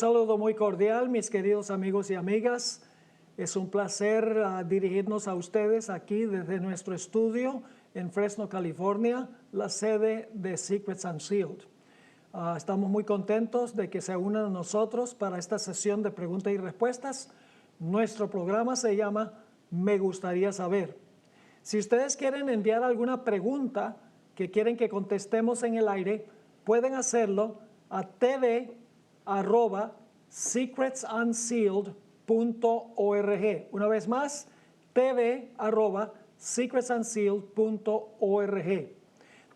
saludo muy cordial, mis queridos amigos y amigas. Es un placer dirigirnos a ustedes aquí desde nuestro estudio en Fresno, California, la sede de Secrets Unsealed. Estamos muy contentos de que se unan a nosotros para esta sesión de preguntas y respuestas. Nuestro programa se llama Me Gustaría Saber. Si ustedes quieren enviar alguna pregunta que quieren que contestemos en el aire, pueden hacerlo a tv@secretsunsealed.org. Una vez más, tv@secretsunsealed.org.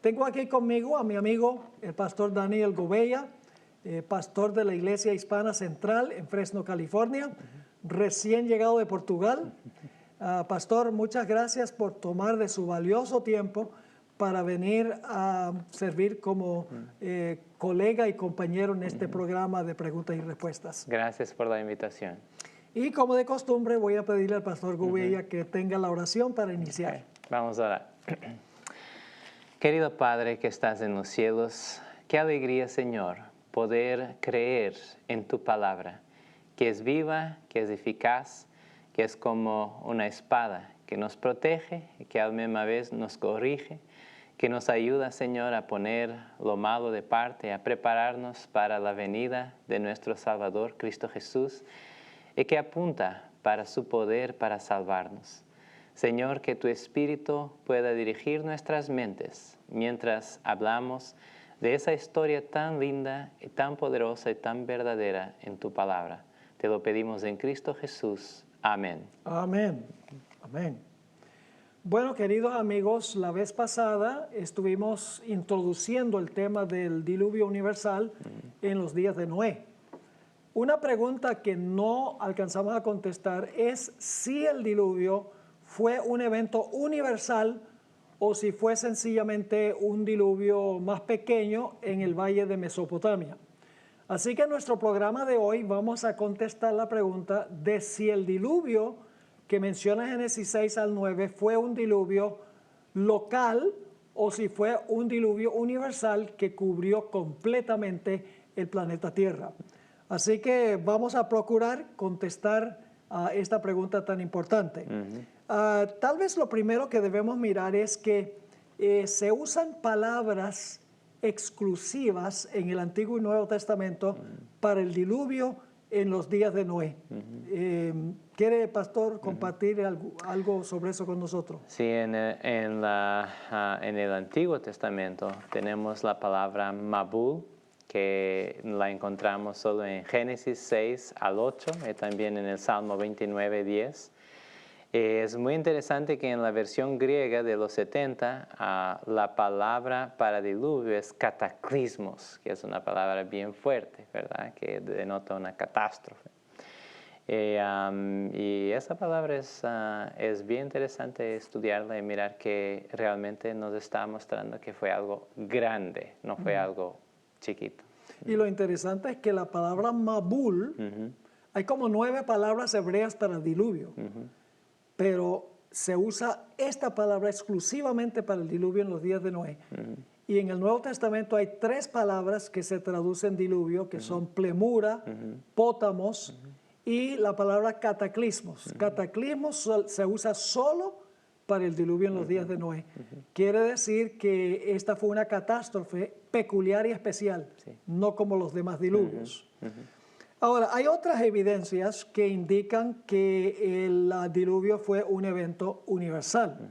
Tengo aquí conmigo a mi amigo, el pastor Daniel Gouveia, pastor de la Iglesia Hispana Central en Fresno, California, recién llegado de Portugal. Pastor, muchas gracias por tomar de su valioso tiempo para venir a servir como colega y compañero en este programa de preguntas y respuestas. Gracias por la invitación. Y como de costumbre, voy a pedirle al pastor Gouveia que tenga la oración para iniciar. Okay. Vamos a orar. Querido Padre que estás en los cielos, qué alegría, Señor, poder creer en tu palabra, que es viva, que es eficaz, que es como una espada que nos protege y que a la misma vez nos corrige, que nos ayuda, Señor, a poner lo malo de parte, a prepararnos para la venida de nuestro Salvador, Cristo Jesús, y que apunta para su poder para salvarnos. Señor, que tu Espíritu pueda dirigir nuestras mentes mientras hablamos de esa historia tan linda y tan poderosa y tan verdadera en tu palabra. Te lo pedimos en Cristo Jesús. Amén. Amén. Amén. Bueno, queridos amigos, la vez pasada estuvimos introduciendo el tema del diluvio universal en los días de Noé. Una pregunta que no alcanzamos a contestar es si el diluvio fue un evento universal o si fue sencillamente un diluvio más pequeño en el valle de Mesopotamia. Así que en nuestro programa de hoy vamos a contestar la pregunta de si el diluvio que menciona Génesis 6 al 9 fue un diluvio local o si fue un diluvio universal que cubrió completamente el planeta Tierra. Así que vamos a procurar contestar a esta pregunta tan importante. Tal vez lo primero que debemos mirar es que se usan palabras exclusivas en el Antiguo y Nuevo Testamento para el diluvio en los días de Noé. ¿Quiere, pastor, compartir algo sobre eso con nosotros? Sí, en el Antiguo Testamento tenemos la palabra Mabul, que la encontramos solo en Génesis 6 al 8 y también en el Salmo 29, 10. Es muy interesante que en la versión griega de los 70, la palabra para diluvio es cataclismos, que es una palabra bien fuerte, ¿verdad? Que denota una catástrofe. Y esa palabra es bien interesante estudiarla y mirar que realmente nos está mostrando que fue algo grande, no fue algo chiquito. Y lo interesante es que la palabra Mabul, hay como 9 palabras hebreas para el diluvio. Pero se usa esta palabra exclusivamente para el diluvio en los días de Noé. Y en el Nuevo Testamento hay 3 palabras que se traducen diluvio, que son plemura, pótamos y la palabra cataclismos. Cataclismos se usa solo para el diluvio en los días de Noé. Quiere decir que esta fue una catástrofe peculiar y especial, no como los demás diluvios. Ahora, hay otras evidencias que indican que el diluvio fue un evento universal.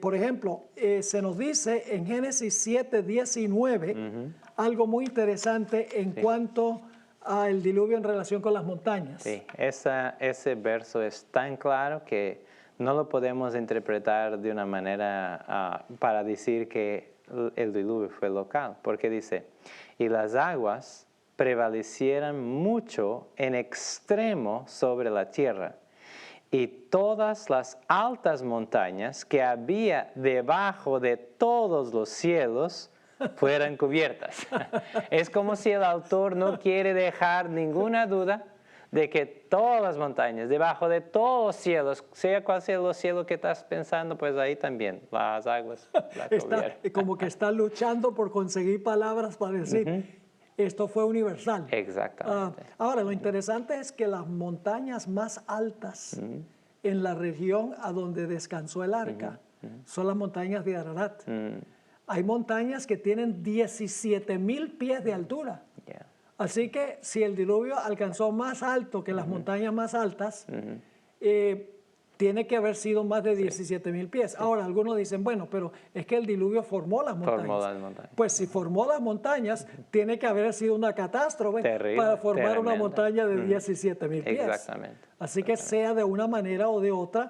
Por ejemplo, se nos dice en Génesis 7, 19, algo muy interesante en cuanto al diluvio en relación con las montañas. Sí, ese verso es tan claro que no lo podemos interpretar de una manera para decir que el diluvio fue local, porque dice, y las aguas prevalecieran mucho en extremo sobre la tierra, y todas las altas montañas que había debajo de todos los cielos fueran cubiertas. Es como si el autor no quiere dejar ninguna duda de que todas las montañas, debajo de todos los cielos, sea cual sea el cielo que estás pensando, pues ahí también las aguas la cubrieron. Como que está luchando por conseguir palabras para decir, Esto fue universal. Exactamente. Ahora, lo interesante es que las montañas más altas en la región a donde descansó el arca son las montañas de Ararat. Hay montañas que tienen 17,000 pies de altura. Yeah. Así que si el diluvio alcanzó más alto que las montañas más altas, tiene que haber sido más de 17,000 pies. Ahora, algunos dicen, bueno, pero es que el diluvio formó las montañas. Formó las montañas. Pues si formó las montañas, tiene que haber sido una catástrofe Terrible, para formar una tremenda. montaña de 17,000 pies. Exactamente. Así que sea de una manera o de otra,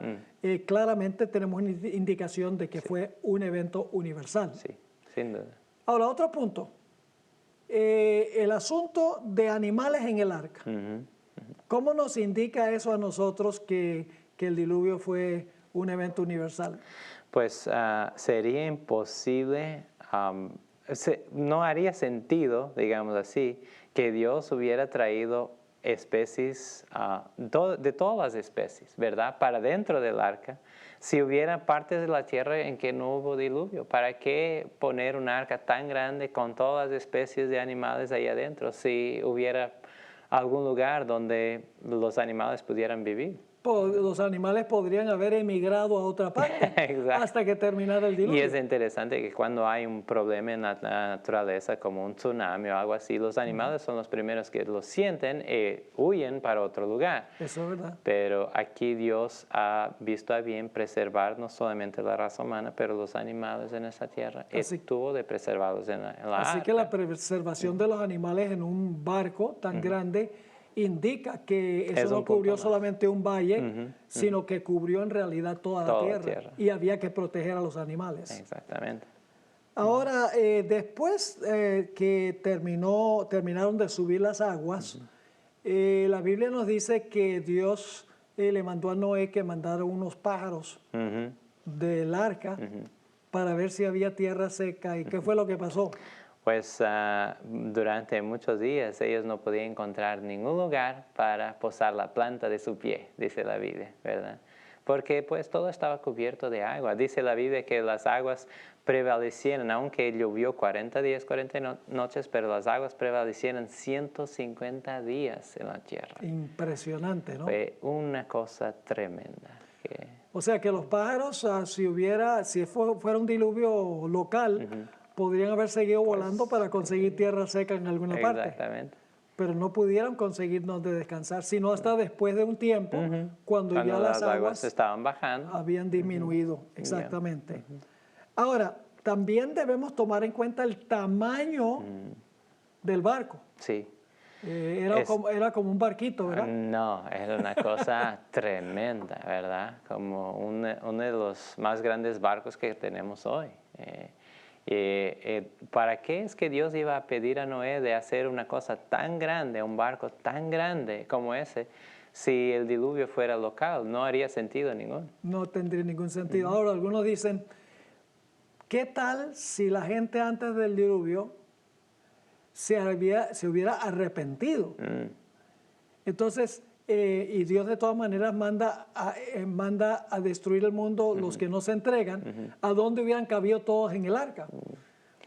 claramente tenemos una indicación de que fue un evento universal. Sí, sin duda. Ahora, otro punto. El asunto de animales en el arca. ¿Cómo nos indica eso a nosotros que el diluvio fue un evento universal? Pues sería imposible, no haría sentido, digamos así, que Dios hubiera traído especies, de todas las especies, ¿verdad? Para dentro del arca, si hubiera partes de la tierra en que no hubo diluvio. ¿Para qué poner un arca tan grande con todas las especies de animales ahí adentro si hubiera algún lugar donde los animales pudieran vivir? Los animales podrían haber emigrado a otra parte hasta que terminara el diluvio. Y es interesante que cuando hay un problema en la naturaleza como un tsunami o algo así, los animales son los primeros que lo sienten y huyen para otro lugar. Eso es verdad. Pero aquí Dios ha visto a bien preservar no solamente la raza humana, pero los animales en esa tierra. Tuvo de preservarlos en la Así arca. que la preservación de los animales en un barco tan grande indica que eso no cubrió solamente un valle, sino que cubrió en realidad toda la tierra. Y había que proteger a los animales. Exactamente. Ahora, después que terminaron de subir las aguas, la Biblia nos dice que Dios le mandó a Noé que mandara unos pájaros del arca para ver si había tierra seca. ¿Y qué fue lo que pasó? Pues durante muchos días ellos no podían encontrar ningún lugar para posar la planta de su pie, dice la Biblia, ¿verdad? Porque pues todo estaba cubierto de agua. Dice la Biblia que las aguas prevalecieron, aunque llovió 40 días, 40 noches, pero las aguas prevalecieron 150 días en la tierra. Impresionante, ¿no? Fue una cosa tremenda. O sea que los pájaros, si fuera un diluvio local, podrían haber seguido volando para conseguir tierra seca en alguna parte. Exactamente. Pero no pudieron conseguir donde descansar, sino hasta después de un tiempo, cuando ya las aguas estaban bajando. Habían disminuido. Exactamente. Ahora, también debemos tomar en cuenta el tamaño del barco. Sí. Era como un barquito, ¿verdad? No, era una cosa tremenda, ¿verdad? Como uno de los más grandes barcos que tenemos hoy. ¿Para qué es que Dios iba a pedir a Noé de hacer una cosa tan grande, un barco tan grande como ese, si el diluvio fuera local? No haría sentido ninguno. No tendría ningún sentido. Ahora, algunos dicen, ¿qué tal si la gente antes del diluvio se hubiera arrepentido? Entonces, y Dios de todas maneras manda a destruir el mundo los que no se entregan, ¿a dónde hubieran cabido todos en el arca?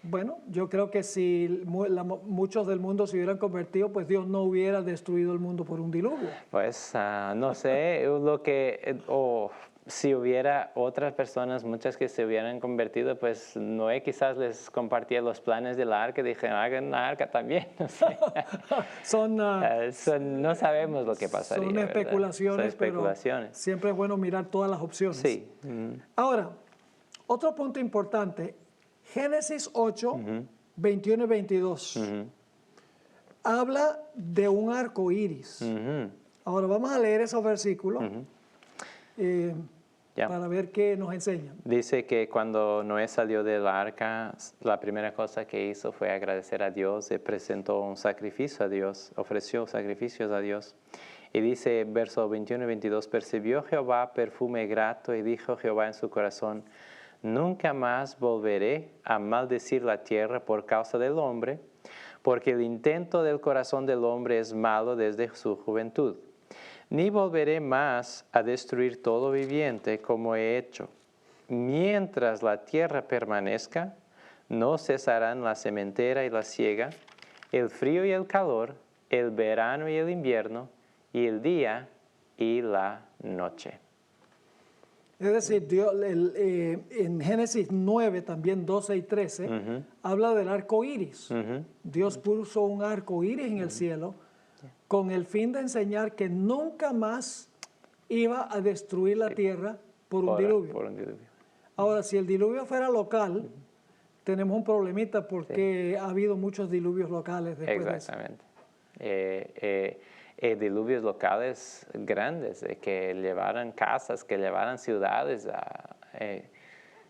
Bueno, yo creo que si muchos del mundo se hubieran convertido, pues Dios no hubiera destruido el mundo por un diluvio. Pues no sé, si hubiera otras personas, muchas que se hubieran convertido, pues Noé quizás les compartía los planes del arca y dijeron, hagan una arca también. No sé. No sabemos lo que pasaría. Son especulaciones, especulaciones, pero siempre es bueno mirar todas las opciones. Sí. Ahora, otro punto importante, Génesis 8, 21 y 22, habla de un arco iris. Ahora vamos a leer esos versículos. Para ver qué nos enseñan. Dice que cuando Noé salió del arca, la primera cosa que hizo fue agradecer a Dios y presentó un sacrificio a Dios, ofreció sacrificios a Dios. Y dice, versos 21 y 22, percibió Jehová perfume grato y dijo Jehová en su corazón, nunca más volveré a maldecir la tierra por causa del hombre, porque el intento del corazón del hombre es malo desde su juventud. Ni volveré más a destruir todo viviente como he hecho. Mientras la tierra permanezca, no cesarán la sementera y la siega, el frío y el calor, el verano y el invierno, y el día y la noche. Es decir, en Génesis 9, también 12 y 13, habla del arco iris. Dios puso un arco iris en el cielo con el fin de enseñar que nunca más iba a destruir la tierra por un diluvio. Por un diluvio. Ahora, si el diluvio fuera local, tenemos un problemita porque ha habido muchos diluvios locales después de eso. Exactamente. Diluvios locales grandes que llevaran casas, que llevaran ciudades.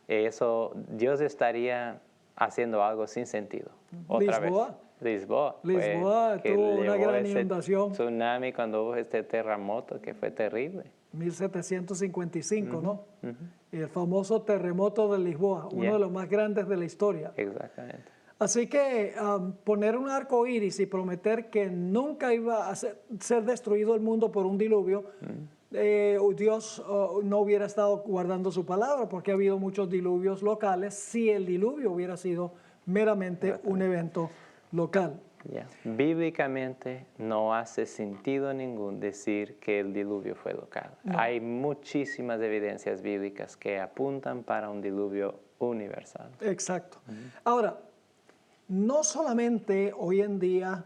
Eso, Dios estaría haciendo algo sin sentido. Otra Lisboa. vez. Lisboa Tuvo una llevó gran ese inundación. tsunami cuando hubo este terremoto que fue terrible. 1755, ¿no? El famoso terremoto de Lisboa, uno de los más grandes de la historia. Exactamente. Así que poner un arco iris y prometer que nunca iba a ser destruido el mundo por un diluvio, Dios no hubiera estado guardando su palabra, porque ha habido muchos diluvios locales si el diluvio hubiera sido meramente un evento local. Bíblicamente no hace sentido ningún decir que el diluvio fue local. No. Hay muchísimas evidencias bíblicas que apuntan para un diluvio universal. Exacto. Ahora, no solamente hoy en día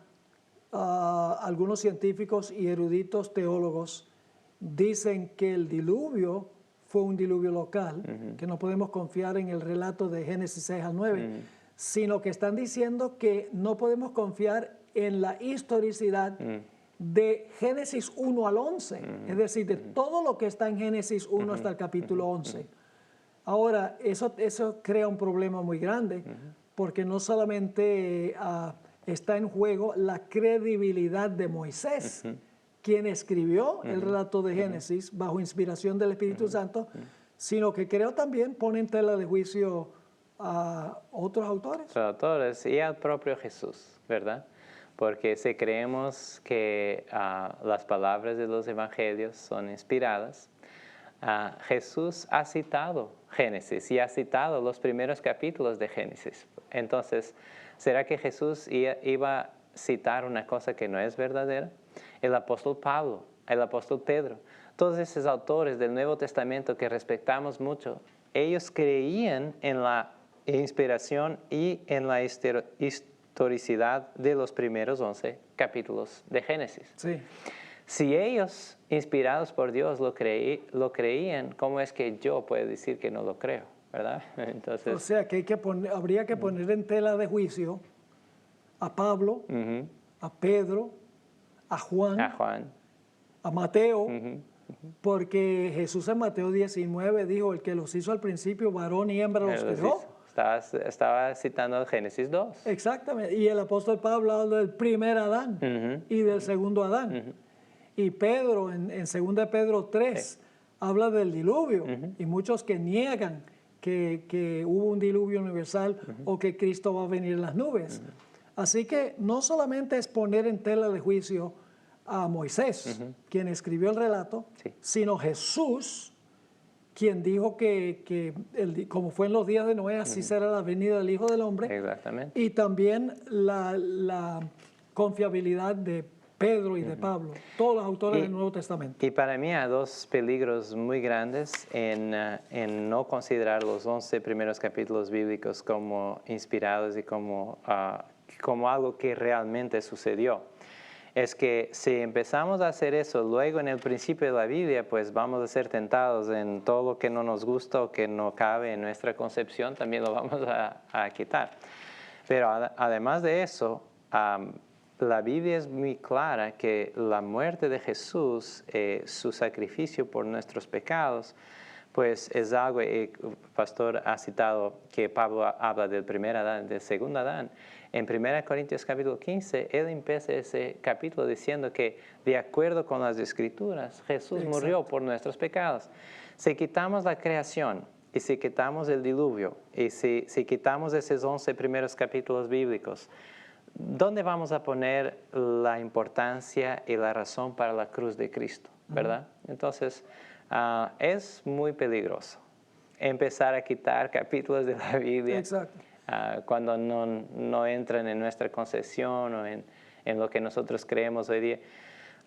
algunos científicos y eruditos teólogos dicen que el diluvio fue un diluvio local, que no podemos confiar en el relato de Génesis 6 al 9, sino que están diciendo que no podemos confiar en la historicidad de Génesis 1 al 11, es decir, de todo lo que está en Génesis 1 hasta el capítulo 11. Ahora, eso crea un problema muy grande, porque no solamente está en juego la credibilidad de Moisés, quien escribió el relato de Génesis bajo inspiración del Espíritu Santo, sino que creo también pone en tela de juicio a otros autores. Y al propio Jesús, ¿verdad? Porque si creemos que las palabras de los evangelios son inspiradas, Jesús ha citado Génesis y ha citado los primeros capítulos de Génesis. Entonces, ¿será que Jesús iba a citar una cosa que no es verdadera? El apóstol Pablo, el apóstol Pedro, todos esos autores del Nuevo Testamento que respetamos mucho, ellos creían en la inspiración y en la historicidad de los primeros 11 capítulos de Génesis. Sí. Si ellos, inspirados por Dios, lo creían, ¿cómo es que yo puedo decir que no lo creo? ¿Verdad? Entonces, O sea, que habría que poner en tela de juicio a Pablo, a Pedro, a Juan, a Mateo, porque Jesús en Mateo 19 dijo, el que los hizo al principio, varón y hembra los creó. Estaba citando Génesis 2. Exactamente. Y el apóstol Pablo habla del primer Adán y del segundo Adán. Y Pedro, en 2 Pedro 3, habla del diluvio. Y muchos que niegan que hubo un diluvio universal o que Cristo va a venir en las nubes. Así que no solamente es poner en tela de juicio a Moisés, quien escribió el relato, sino Jesús, quien dijo que como fue en los días de Noé, así será la venida del Hijo del Hombre. Exactamente. Y también la confiabilidad de Pedro y de Pablo, todos los autores del Nuevo Testamento. Y para mí hay dos peligros muy grandes en no considerar los 11 primeros capítulos bíblicos como inspirados y como algo que realmente sucedió. Es que si empezamos a hacer eso luego en el principio de la Biblia, pues vamos a ser tentados en todo lo que no nos gusta o que no cabe en nuestra concepción, también lo vamos a quitar. Pero además de eso, la Biblia es muy clara que la muerte de Jesús, su sacrificio por nuestros pecados, pues es algo, el pastor ha citado que Pablo habla del primer Adán, del segundo Adán. En 1 Corintios capítulo 15, él empieza ese capítulo diciendo que de acuerdo con las Escrituras, Jesús murió por nuestros pecados. Si quitamos la creación y si quitamos el diluvio y si quitamos esos 11 primeros capítulos bíblicos, ¿dónde vamos a poner la importancia y la razón para la cruz de Cristo? ¿Verdad? Entonces, es muy peligroso empezar a quitar capítulos de la Biblia. Exacto. cuando no entran en nuestra concepción o en lo que nosotros creemos hoy día.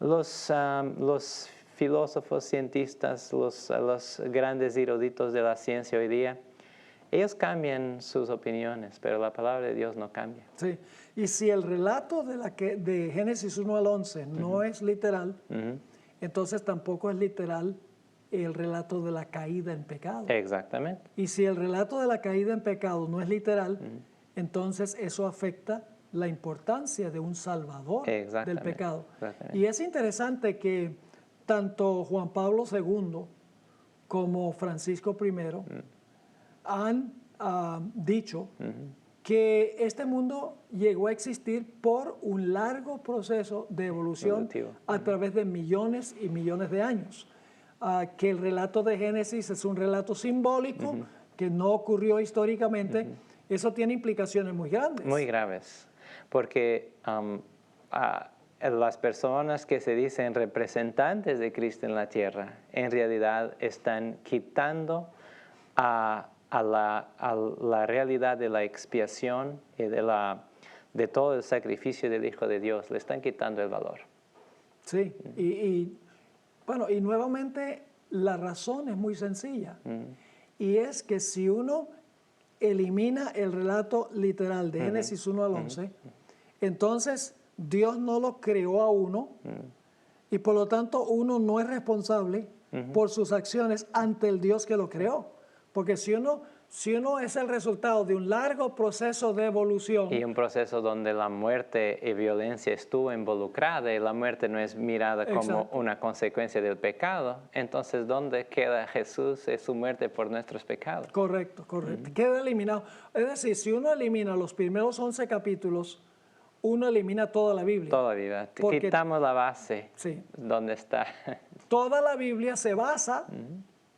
Los filósofos, cientistas, los grandes eruditos de la ciencia hoy día, ellos cambian sus opiniones, pero la palabra de Dios no cambia. Sí, y si el relato de Génesis 1 al 11 no es literal, entonces tampoco es literal el relato de la caída en pecado. Exactamente. Y si el relato de la caída en pecado no es literal, entonces eso afecta la importancia de un salvador del pecado. Y es interesante que tanto Juan Pablo II como Francisco I han dicho que este mundo llegó a existir por un largo proceso de evolución a través de millones y millones de años. Que el relato de Génesis es un relato simbólico que no ocurrió históricamente. Eso tiene implicaciones muy grandes. Muy graves, porque las personas que se dicen representantes de Cristo en la tierra, en realidad están quitando a la realidad de la expiación y de todo el sacrificio del Hijo de Dios. Le están quitando el valor. Sí, y nuevamente la razón es muy sencilla. Y es que si uno elimina el relato literal de Génesis 1 al 11, entonces Dios no lo creó a uno y por lo tanto uno no es responsable por sus acciones ante el Dios que lo creó. Porque si uno es el resultado de un largo proceso de evolución. Y un proceso donde la muerte y violencia estuvo involucrada y la muerte no es mirada como una consecuencia del pecado, entonces ¿dónde queda Jesús y su muerte por nuestros pecados? Correcto. Queda eliminado. Es decir, si uno elimina los primeros 11 capítulos, uno elimina toda la Biblia. Toda la Biblia. Quitamos la base. Sí. ¿Dónde está? Toda la Biblia se basa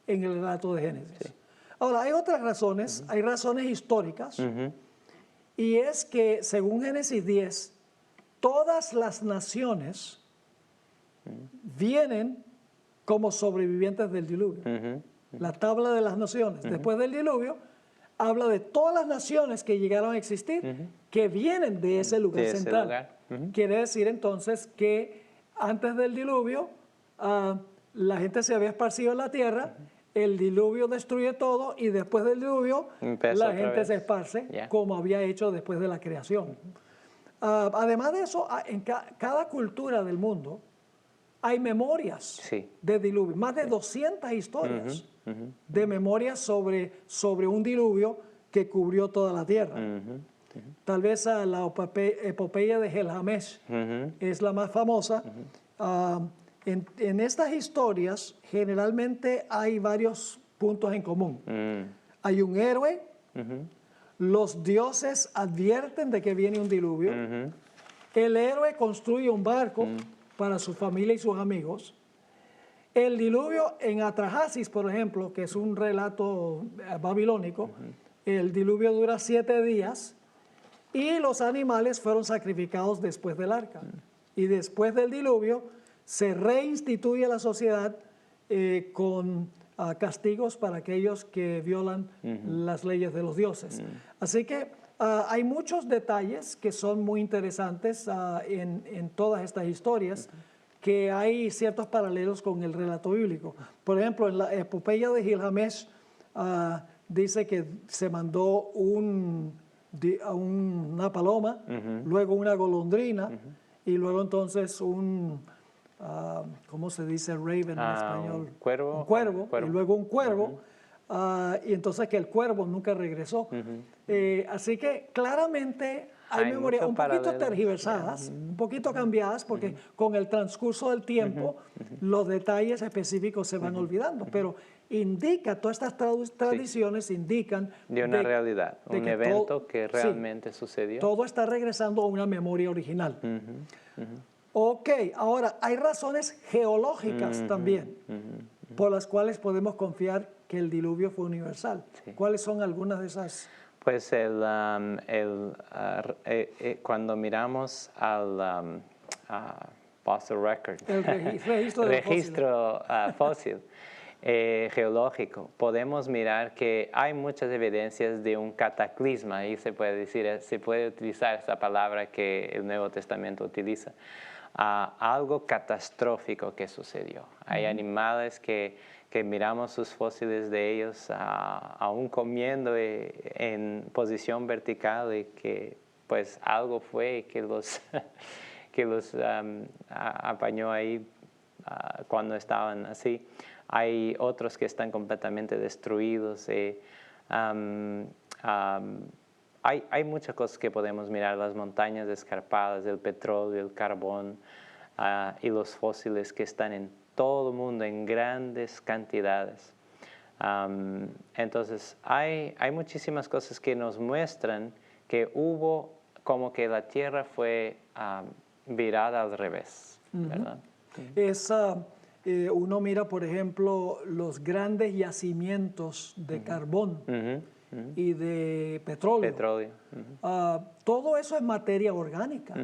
en el relato de Génesis. Sí. Ahora, hay otras razones, hay razones históricas, y es que según Génesis 10, todas las naciones vienen como sobrevivientes del diluvio. La tabla de las naciones, después del diluvio, habla de todas las naciones que llegaron a existir, que vienen de ese lugar central. Quiere decir entonces que antes del diluvio, la gente se había esparcido en la tierra, el diluvio destruye todo y después del diluvio la gente se esparce como había hecho después de la creación. Además de eso, en cada cultura del mundo hay memorias de diluvio, más de 200 historias de memorias sobre un diluvio que cubrió toda la tierra. Tal vez la epopeya de Gilgamesh es la más famosa. En estas historias generalmente hay varios puntos en común. Hay un héroe, los dioses advierten de que viene un diluvio, el héroe construye un barco para su familia y sus amigos. El diluvio en Atrahasis, por ejemplo, que es un relato babilónico, el diluvio dura 7 días y los animales fueron sacrificados después del arca. Y después del diluvio se reinstituye la sociedad con castigos para aquellos que violan las leyes de los dioses. Así que hay muchos detalles que son muy interesantes en todas estas historias, que hay ciertos paralelos con el relato bíblico. Por ejemplo, en la epopeya de Gilgamesh dice que se mandó una paloma, luego una golondrina y luego entonces ¿cómo se dice raven en español? Un cuervo. Un cuervo, y luego un cuervo, y entonces que el cuervo nunca regresó. Así que claramente hay memorias un poquito tergiversadas, un poquito cambiadas, porque con el transcurso del tiempo los detalles específicos se van olvidando, pero todas estas tradiciones indican de una realidad, un evento que realmente sucedió. Todo está regresando a una memoria original. Ok, ahora hay razones geológicas también por las cuales podemos confiar que el diluvio fue universal. ¿Cuáles son algunas de esas? Pues cuando miramos al fossil record, el registro fósil, geológico, podemos mirar que hay muchas evidencias de un cataclisma, ahí se puede decir, se puede utilizar esa palabra que el Nuevo Testamento utiliza, algo catastrófico que sucedió. Hay animales que miramos sus fósiles de ellos aún comiendo en posición vertical y que pues algo fue que los, que los apañó ahí cuando estaban así. Hay otros que están completamente destruidos. Hay muchas cosas que podemos mirar, las montañas escarpadas, el petróleo, el carbón y los fósiles que están en todo el mundo en grandes cantidades. Entonces, hay muchísimas cosas que nos muestran que hubo como que la tierra fue virada al revés, ¿verdad? Uno mira, por ejemplo, los grandes yacimientos de carbón y de petróleo. Todo eso es materia orgánica.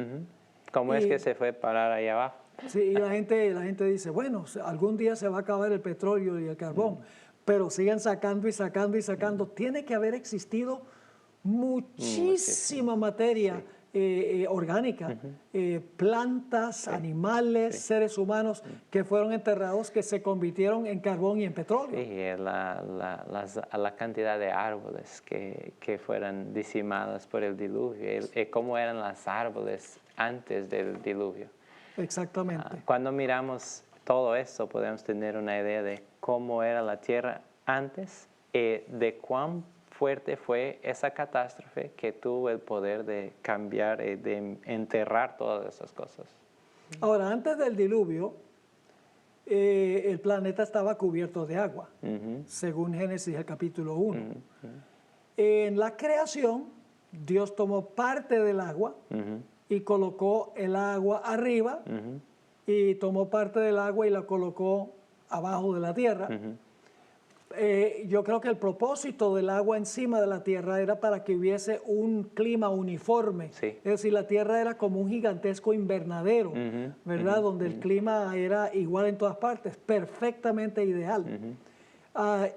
¿Cómo es que se fue a parar ahí abajo? Sí, y la gente dice, bueno, algún día se va a acabar el petróleo y el carbón, pero siguen sacando y sacando y sacando. Tiene que haber existido muchísima materia orgánica, plantas, animales, seres humanos que fueron enterrados, que se convirtieron en carbón y en petróleo. Sí, la cantidad de árboles que fueron decimadas por el diluvio, cómo eran los árboles antes del diluvio. Exactamente. Cuando miramos todo esto, podemos tener una idea de cómo era la tierra antes y de cuán fuerte fue esa catástrofe que tuvo el poder de cambiar y de enterrar todas esas cosas. Ahora, antes del diluvio, el planeta estaba cubierto de agua, según Génesis el capítulo 1. En la creación, Dios tomó parte del agua y colocó el agua arriba y tomó parte del agua y la colocó abajo de la tierra. Yo creo que el propósito del agua encima de la tierra era para que hubiese un clima uniforme. Sí. Es decir, la tierra era como un gigantesco invernadero, ¿verdad? Donde el clima era igual en todas partes, perfectamente ideal.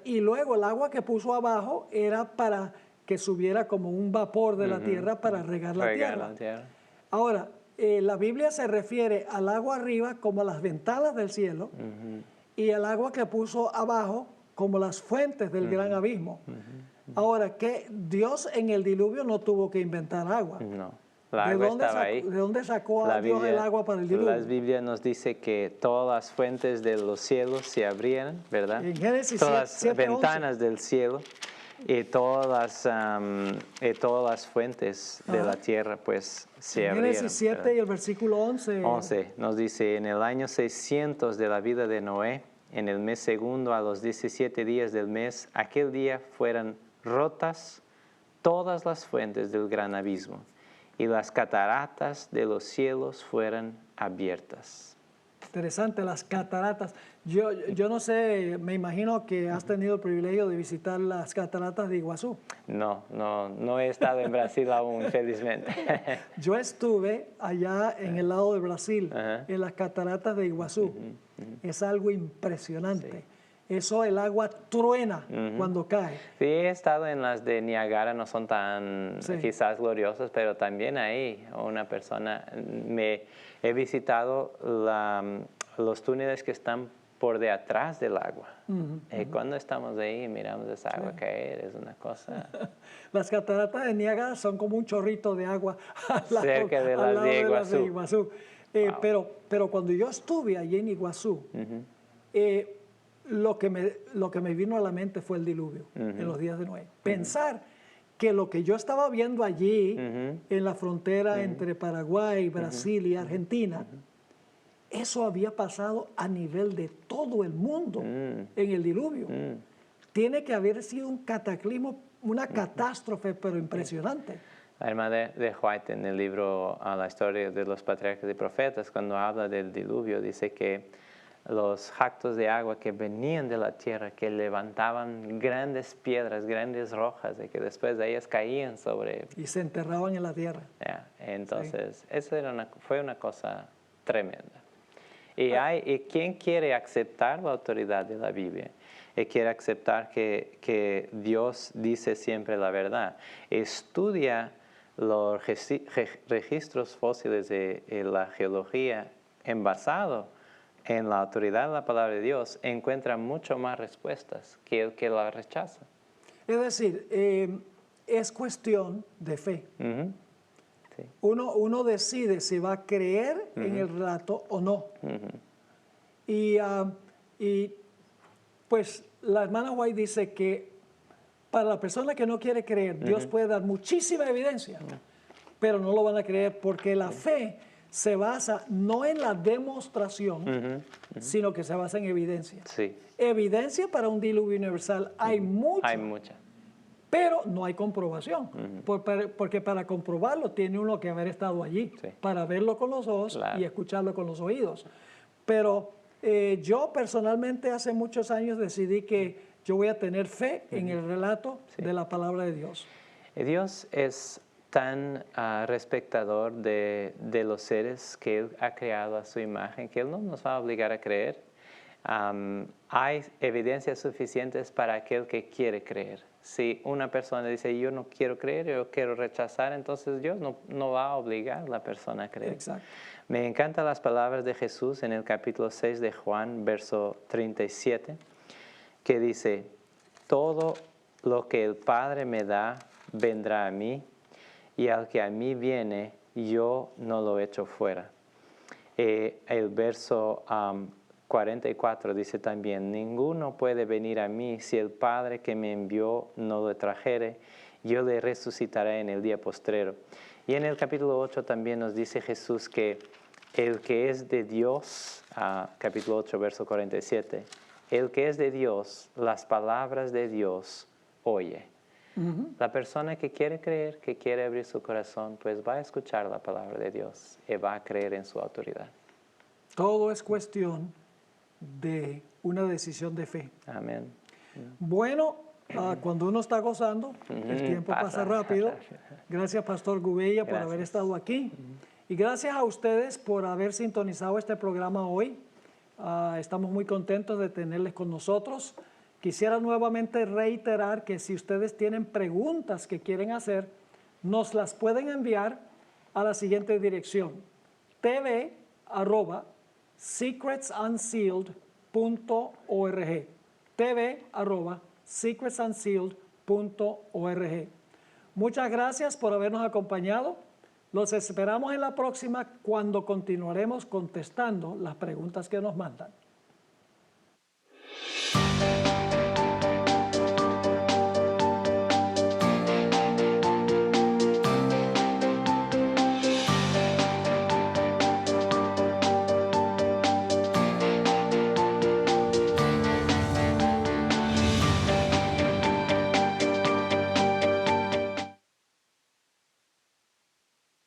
Y luego el agua que puso abajo era para que subiera como un vapor de la tierra para regar la tierra. Ahora, la Biblia se refiere al agua arriba como las ventanas del cielo y al agua que puso abajo como las fuentes del gran abismo. Ahora, que Dios en el diluvio no tuvo que inventar agua. No, la agua estaba ahí. ¿De dónde sacó a Dios el agua para el diluvio? La Biblia nos dice que todas las fuentes de los cielos se abrían, ¿verdad? En Génesis todas 7, las ventanas del cielo y todas las fuentes de la tierra pues se abrieron. Génesis 7 ¿verdad? y el versículo 11. 11 nos dice, en el año 600 de la vida de Noé, en el mes segundo, a los 17 días del mes, aquel día fueron rotas todas las fuentes del gran abismo, y las cataratas de los cielos fueron abiertas. Interesante, las cataratas. Yo no sé, me imagino que has tenido el privilegio de visitar las cataratas de Iguazú. No he estado en Brasil aún, felizmente. Yo estuve allá en el lado de Brasil, en las cataratas de Iguazú. Es algo impresionante. Sí. Eso, el agua truena cuando cae. Sí, he estado en las de Niágara, no son tan quizás gloriosas, pero también ahí he visitado los túneles que están por detrás del agua. Cuando estamos ahí y miramos esa agua caer, es una cosa... Las cataratas de Niágara son como un chorrito de agua cerca de las de Iguazú. Wow. Pero cuando yo estuve allí en Iguazú, lo que me vino a la mente fue el diluvio en los días de Noé. Pensar que lo que yo estaba viendo allí en la frontera entre Paraguay, Brasil y Argentina, eso había pasado a nivel de todo el mundo en el diluvio. Tiene que haber sido un cataclismo, una catástrofe, pero impresionante. La hermana de White en el libro La historia de los patriarcas y profetas, cuando habla del diluvio, dice que los jactos de agua que venían de la tierra, que levantaban grandes piedras, grandes rojas, y que después de ellas caían sobre... Y se enterraban en la tierra. Entonces, eso fue una cosa tremenda. Y ¿quién quiere aceptar la autoridad de la Biblia? Y quiere aceptar que Dios dice siempre la verdad. Estudia los registros fósiles de la geología basado en la autoridad de la palabra de Dios, encuentra mucho más respuestas que el que la rechaza. Es decir, es cuestión de fe. Ujú. Sí. Uno decide si va a creer en el relato o no. Y pues la hermana White dice que para la persona que no quiere creer, Dios puede dar muchísima evidencia, pero no lo van a creer porque la fe se basa no en la demostración, sino que se basa en evidencia. Sí. Evidencia para un diluvio universal hay mucha, Hay mucha. pero no hay comprobación, porque para comprobarlo tiene uno que haber estado allí, Sí. para verlo con los ojos Claro. y escucharlo con los oídos. Pero yo personalmente hace muchos años decidí que yo voy a tener fe en el relato de la palabra de Dios. Dios es tan respetador de los seres que Él ha creado a su imagen que Él no nos va a obligar a creer. Hay evidencias suficientes para aquel que quiere creer. Si una persona dice yo no quiero creer, yo quiero rechazar, entonces Dios no va a obligar a la persona a creer. Exacto. Me encantan las palabras de Jesús en el capítulo 6 de Juan, verso 37, que dice, todo lo que el Padre me da vendrá a mí, y al que a mí viene, yo no lo echo fuera. El verso 44 dice también, ninguno puede venir a mí si el Padre que me envió no lo trajere, yo le resucitaré en el día postrero. Y en el capítulo 8 también nos dice Jesús que el que es de Dios, capítulo 8, verso 47, el que es de Dios, las palabras de Dios oye. La persona que quiere creer, que quiere abrir su corazón, pues va a escuchar la palabra de Dios y va a creer en su autoridad. Todo es cuestión de una decisión de fe. Amén. Bueno, cuando uno está gozando, el tiempo pasa rápido. Gracias, Pastor Gubella, por haber estado aquí. Y gracias a ustedes por haber sintonizado este programa hoy. Estamos muy contentos de tenerles con nosotros. Quisiera nuevamente reiterar que si ustedes tienen preguntas que quieren hacer, nos las pueden enviar a la siguiente dirección: tv@secretsunsealed.org. tv@secretsunsealed.org. Muchas gracias por habernos acompañado. Los esperamos en la próxima, cuando continuaremos contestando las preguntas que nos mandan.